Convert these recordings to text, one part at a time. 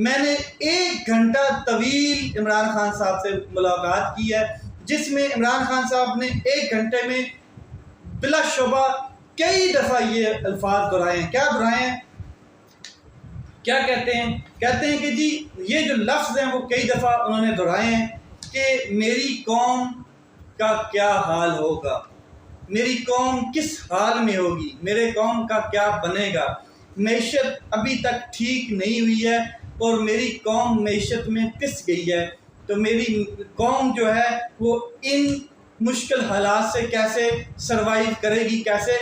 میں نے 1 گھنٹہ طویل عمران خان صاحب سے ملاقات کی ہے، جس میں عمران خان صاحب نے 1 گھنٹے میں بلا شبہ کئی دفعہ یہ الفاظ دہرائے ہیں۔ کیا دہرائے ہیں؟ کیا کہتے ہیں؟ کہتے ہیں کہ جی یہ جو لفظ ہیں وہ کئی دفعہ انہوں نے دہرائے ہیں کہ میری قوم کا کیا حال ہوگا، میری قوم کس حال میں ہوگی، میرے قوم کا کیا بنے گا، معیشت ابھی تک ٹھیک نہیں ہوئی ہے اور میری قوم معیشت میں پس گئی ہے، تو میری قوم جو ہے وہ ان مشکل حالات سے کیسے سروائیو کرے گی، کیسے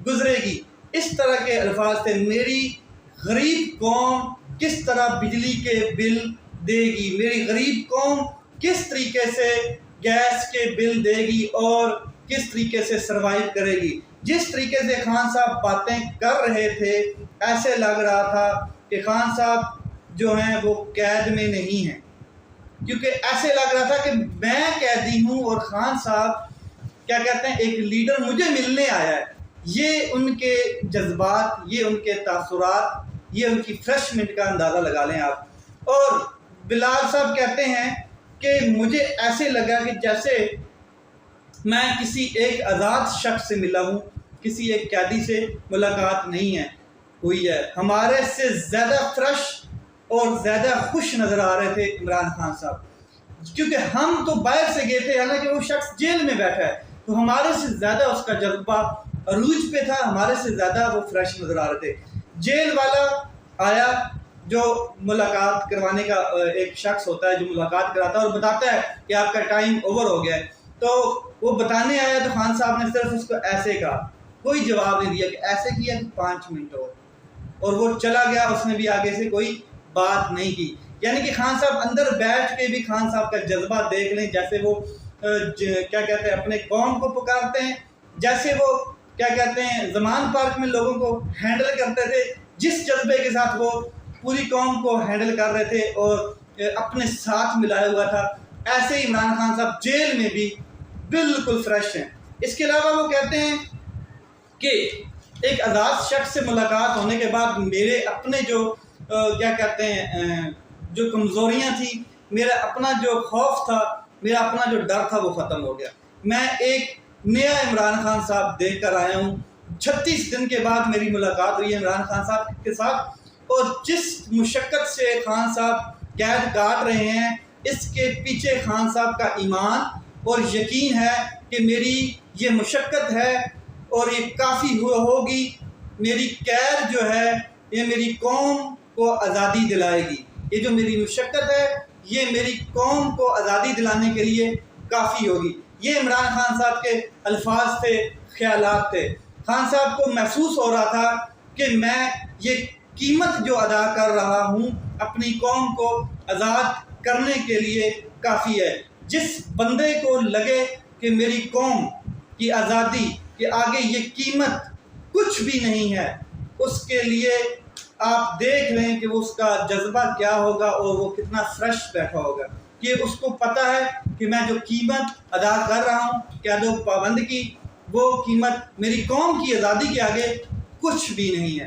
گزرے گی۔ اس طرح کے الفاظ تھے۔ میری غریب قوم کس طرح بجلی کے بل دے گی، میری غریب قوم کس طریقے سے گیس کے بل دے گی اور کس طریقے سے سروائیو کرے گی۔ جس طریقے سے خان صاحب باتیں کر رہے تھے ایسے لگ رہا تھا کہ خان صاحب جو ہیں وہ قید میں نہیں ہیں، کیونکہ ایسے لگ رہا تھا کہ میں قیدی ہوں اور خان صاحب کیا کہتے ہیں ایک لیڈر مجھے ملنے آیا ہے۔ یہ ان کے جذبات، یہ ان کے تاثرات، یہ ان کی فریشمنٹ کا اندازہ لگا لیں آپ۔ اور بلال صاحب کہتے ہیں کہ مجھے ایسے لگا کہ جیسے میں کسی ایک آزاد شخص سے ملا ہوں، کسی ایک قیدی سے ملاقات نہیں ہے ہوئی ہے۔ ہمارے سے زیادہ فریش اور زیادہ خوش نظر آ رہے تھے عمران خان صاحب، کیونکہ ہم تو باہر سے گئے تھے، حالانکہ وہ شخص جیل میں بیٹھا ہے، تو ہمارے سے زیادہ اس کا جذبہ عروج پہ تھا، ہمارے سے زیادہ وہ فریش نظر آ رہے تھے۔ جیل والا آیا جو ملاقات کروانے کا ایک شخص ہوتا ہے جو ملاقات کراتا ہے اور بتاتا ہے کہ آپ کا ٹائم اوور ہو گیا ہے، تو وہ بتانے آیا تو خان صاحب نے صرف اس کو ایسے کہا، کوئی جواب نہیں دیا کہ ایسے کیا کہ 5 منٹ اور وہ چلا گیا، اس نے بھی آگے سے کوئی بات نہیں کی۔ یعنی کہ خان صاحب اندر بیٹھ کے بھی خان صاحب کا جذبہ دیکھ لیں، جیسے وہ کیا کہتے ہیں اپنے قوم کو پکارتے ہیں، جیسے وہ کیا کہتے ہیں زمان پارک میں لوگوں کو ہینڈل کرتے تھے، جس جذبے کے ساتھ وہ پوری قوم کو ہینڈل کر رہے تھے اور اپنے ساتھ ملایا ہوا تھا، ایسے ہی عمران خان صاحب جیل میں بھی بالکل فریش ہیں۔ اس کے علاوہ وہ کہتے ہیں کہ ایک آزاد شخص سے ملاقات ہونے کے بعد میرے اپنے جو کیا کہتے ہیں جو کمزوریاں تھیں، میرا اپنا جو خوف تھا، میرا اپنا جو ڈر تھا وہ ختم ہو گیا۔ میں ایک نیا عمران خان صاحب دیکھ کر آیا ہوں۔ 36 دن کے بعد میری ملاقات ہوئی ہے عمران خان صاحب کے ساتھ، اور جس مشقت سے خان صاحب قید کاٹ رہے ہیں اس کے پیچھے خان صاحب کا ایمان اور یقین ہے کہ میری یہ مشقت ہے اور یہ کافی ہوگی، میری قید جو ہے یہ میری قوم کو آزادی دلائے گی، یہ جو میری مشقت ہے یہ میری قوم کو آزادی دلانے کے لیے کافی ہوگی۔ یہ عمران خان صاحب کے الفاظ تھے، خیالات تھے۔ خان صاحب کو محسوس ہو رہا تھا کہ میں یہ قیمت جو ادا کر رہا ہوں اپنی قوم کو آزاد کرنے کے لیے کافی ہے۔ جس بندے کو لگے کہ میری قوم کی آزادی کے آگے یہ قیمت کچھ بھی نہیں ہے، اس کے لیے آپ دیکھ لیں کہ اس کا جذبہ کیا ہوگا اور وہ کتنا فریش بیٹھا ہوگا، کہ اس کو پتہ ہے کہ میں جو قیمت ادا کر رہا ہوں قید و پابند کی، وہ قیمت میری قوم کی آزادی کے آگے کچھ بھی نہیں ہے۔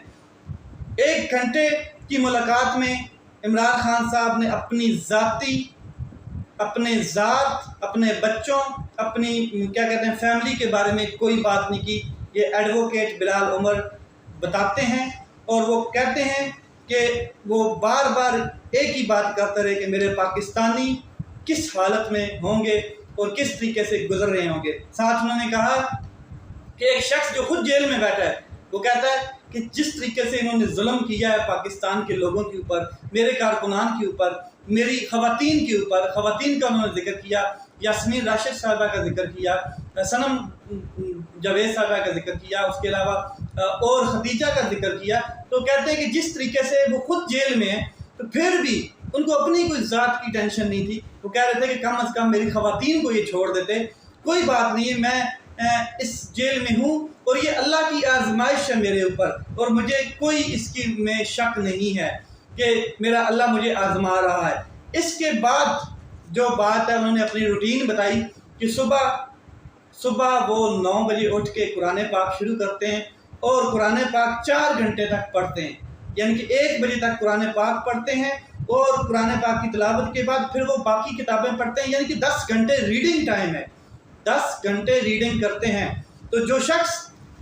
1 گھنٹے کی ملاقات میں عمران خان صاحب نے اپنی ذاتی، اپنے ذات، اپنے بچوں، اپنی کیا کہتے ہیں فیملی کے بارے میں کوئی بات نہیں کی۔ یہ ایڈوکیٹ بلال عمر بتاتے ہیں اور وہ کہتے ہیں کہ وہ بار بار ایک ہی بات کرتے رہے کہ میرے پاکستانی کس حالت میں ہوں گے اور کس طریقے سے گزر رہے ہوں گے۔ ساتھ انہوں نے کہا کہ ایک شخص جو خود جیل میں بیٹھا ہے وہ کہتا ہے کہ جس طریقے سے انہوں نے ظلم کیا ہے پاکستان کے لوگوں کے اوپر، میرے کارکنان کے اوپر، میری خواتین کے اوپر، خواتین کا انہوں نے ذکر کیا، یاسمین راشد صاحبہ کا ذکر کیا، صنم جاوید صاحبہ کا ذکر کیا، اس کے علاوہ اور خدیجہ کا ذکر کیا، تو کہتے ہیں کہ جس طریقے سے وہ خود جیل میں ہیں تو پھر بھی ان کو اپنی کوئی ذات کی ٹینشن نہیں تھی۔ وہ کہہ رہے تھے کہ کم از کم میری خواتین کو یہ چھوڑ دیتے، کوئی بات نہیں ہے، میں اس جیل میں ہوں اور یہ اللہ کی آزمائش ہے میرے اوپر، اور مجھے کوئی اس کی میں شک نہیں ہے کہ میرا اللہ مجھے آزما رہا ہے۔ اس کے بعد جو بات ہے انہوں نے اپنی روٹین بتائی کہ صبح وہ 9 بجے اٹھ کے قرآن پاک شروع کرتے ہیں اور قرآن پاک 4 گھنٹے تک پڑھتے ہیں، یعنی کہ 1 بجے تک قرآن پاک پڑھتے ہیں اور قرآن پاک کی تلاوت کے بعد پھر وہ باقی کتابیں پڑھتے ہیں، یعنی کہ 10 گھنٹے ریڈنگ ٹائم ہے، 10 گھنٹے ریڈنگ کرتے ہیں۔ تو جو شخص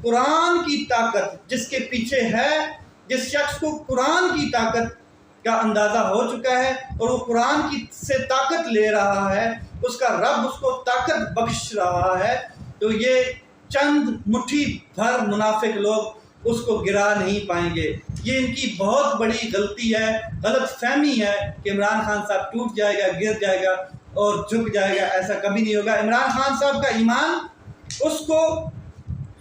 قرآن کی طاقت جس کے پیچھے ہے، جس شخص کو قرآن کی طاقت کا اندازہ ہو چکا ہے اور وہ قرآن کی سے طاقت لے رہا ہے، اس کا رب اس کو طاقت بخش رہا ہے، تو یہ چند مٹھی بھر منافق لوگ اس کو گرا نہیں پائیں گے۔ یہ ان کی بہت بڑی غلطی ہے، غلط فہمی ہے کہ عمران خان صاحب ٹوٹ جائے گا، گر جائے گا اور جھک جائے گا، ایسا کبھی نہیں ہوگا۔ عمران خان صاحب کا ایمان اس کو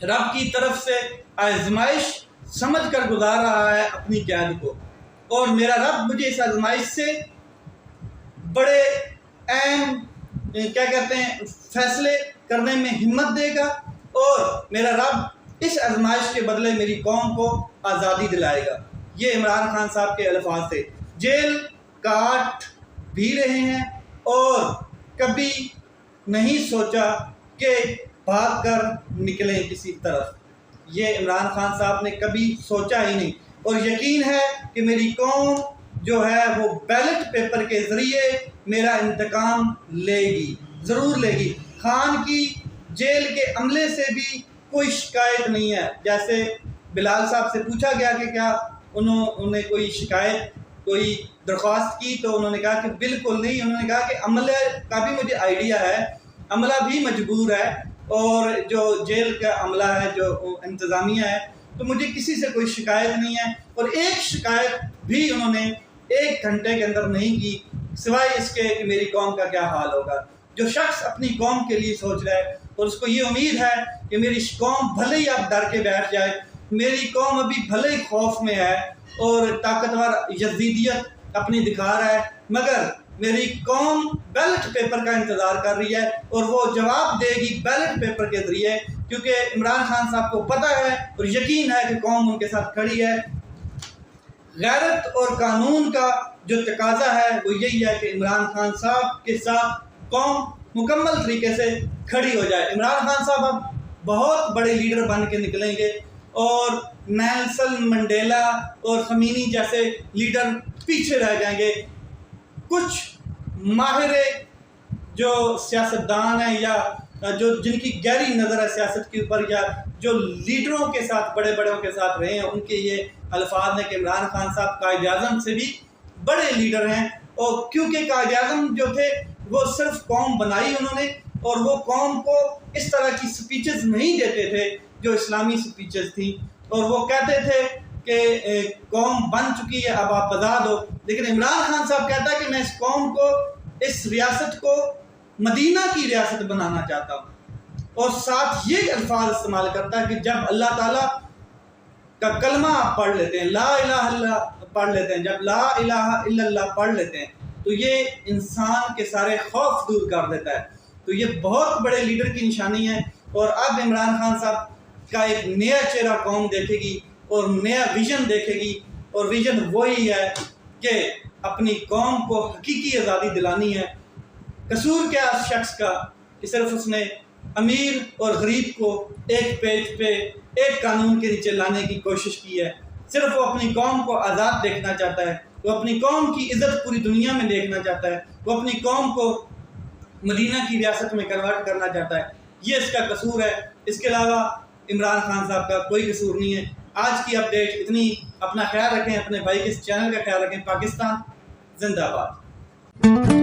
رب کی طرف سے آزمائش سمجھ کر گزار رہا ہے اپنی قید کو، اور میرا رب مجھے اس آزمائش سے بڑے اہم فیصلے کرنے میں ہمت دے گا، اور میرا رب اس آزمائش کے بدلے میری قوم کو آزادی دلائے گا۔ یہ عمران خان صاحب کے الفاظ تھے۔ جیل کاٹ بھی رہے ہیں اور کبھی نہیں سوچا کہ بھاگ کر نکلیں کسی طرف، یہ عمران خان صاحب نے کبھی سوچا ہی نہیں، اور یقین ہے کہ میری قوم جو ہے وہ بیلٹ پیپر کے ذریعے میرا انتقام لے گی، ضرور لے گی۔ خان کی جیل کے عملے سے بھی کوئی شکایت نہیں ہے۔ جیسے بلال صاحب سے پوچھا گیا کہ کیا انہوں نے کوئی شکایت، کوئی درخواست کی، تو انہوں نے کہا کہ بالکل نہیں۔ انہوں نے کہا کہ عملے کا بھی مجھے آئیڈیا ہے، عملہ بھی مجبور ہے، اور جو جیل کا عملہ ہے، جو انتظامیہ ہے، تو مجھے کسی سے کوئی شکایت نہیں ہے، اور ایک شکایت بھی انہوں نے 1 گھنٹے کے اندر نہیں کی، سوائے اس کے کہ میری قوم کا کیا حال ہوگا۔ جو شخص اپنی قوم کے لیے سوچ رہا ہے اور اس کو یہ امید ہے کہ میری قوم بھلے ہی اب ڈر کے بیٹھ جائے، میری قوم ابھی بھلے ہی خوف میں ہے اور طاقتور یزیدیت اپنی دکھا رہا ہے، مگر میری قوم بیلٹ پیپر کا انتظار کر رہی ہے، اور وہ جواب دے گی بیلٹ پیپر کے ذریعے، کیونکہ عمران خان صاحب کو پتہ ہے اور یقین ہے کہ قوم ان کے ساتھ کھڑی ہے۔ غیرت اور قانون کا جو تقاضا ہے وہ یہی ہے کہ عمران خان صاحب کے ساتھ قوم مکمل طریقے سے کھڑی ہو جائے۔ عمران خان صاحب اب بہت بڑے لیڈر بن کے نکلیں گے، اور نیلسن منڈیلا اور خمینی جیسے لیڈر پیچھے رہ جائیں گے۔ کچھ ماہر جو سیاستدان ہیں یا جن کی گہری نظر ہے سیاست کے اوپر، یا جو لیڈروں کے ساتھ، بڑے بڑوں کے ساتھ رہے ہیں، ان کے یہ الفاظ ہیں کہ عمران خان صاحب قائد اعظم سے بھی بڑے لیڈر ہیں، اور کیونکہ قائد اعظم جو تھے وہ صرف قوم بنائی انہوں نے، اور وہ قوم کو اس طرح کی سپیچز نہیں دیتے تھے جو اسلامی سپیچز تھیں، اور وہ کہتے تھے کہ قوم بن چکی ہے، اب آپ آزاد ہو۔ لیکن عمران خان صاحب کہتا ہے کہ میں اس قوم کو، اس ریاست کو مدینہ کی ریاست بنانا چاہتا ہوں، اور ساتھ یہ الفاظ استعمال کرتا ہے کہ جب اللہ تعالیٰ کا کلمہ آپ پڑھ لیتے ہیں، لا الہ الا اللہ پڑھ لیتے ہیں، جب لا الہ الا اللہ پڑھ لیتے ہیں، تو یہ انسان کے سارے خوف دور کر دیتا ہے۔ تو یہ بہت بڑے لیڈر کی نشانی ہے، اور اب عمران خان صاحب کا ایک نیا چہرہ قوم دیکھے گی اور نیا ویژن دیکھے گی، اور ویژن وہی ہے کہ اپنی قوم کو حقیقی آزادی دلانی ہے۔ قصور کیا اس شخص کا کہ صرف اس نے امیر اور غریب کو ایک پیج پہ ایک قانون کے نیچے لانے کی کوشش کی ہے۔ صرف وہ اپنی قوم کو آزاد دیکھنا چاہتا ہے، وہ اپنی قوم کی عزت پوری دنیا میں دیکھنا چاہتا ہے، وہ اپنی قوم کو مدینہ کی ریاست میں کنورٹ کرنا چاہتا ہے۔ یہ اس کا قصور ہے، اس کے علاوہ عمران خان صاحب کا کوئی قصور نہیں ہے۔ آج کی اپڈیٹ اتنی، اپنا خیال رکھیں، اپنے بھائی کے اس چینل کا خیال رکھیں۔ پاکستان زندہ باد۔